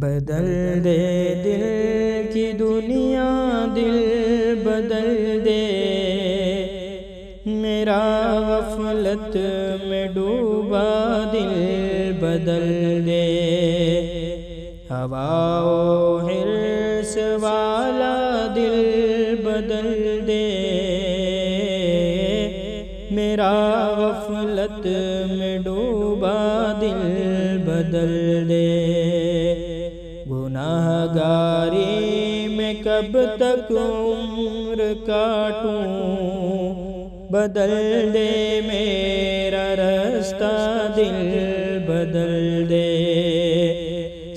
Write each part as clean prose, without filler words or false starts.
بدل دے دل کی دنیا، دل بدل دے میرا، غفلت میں ڈوبا دل بدل دے، ہوا و حرص والا دل بدل دے میرا، غفلت میں ڈوبا دل بدل دے، گناہگاری میں کب تک عمر کاٹوں، بدل دے میرا رستہ دل بدل دے،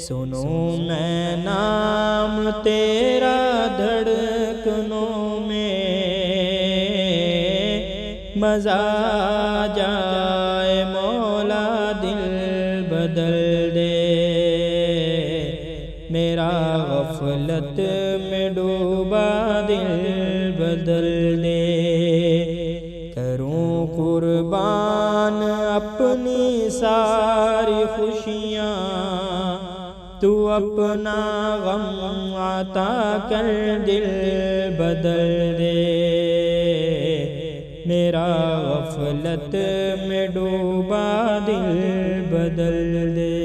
سنوں میں نام تیرا دھڑکنوں میں، مزہ آ جائے مولا دل بدل دے میرا، غفلت میں ڈوبا دل بدل دے، کروں قربان اپنی ساری خوشیاں، تو اپنا غم عطا کر دل بدل دے میرا، غفلت میں ڈوبا دل بدل دے۔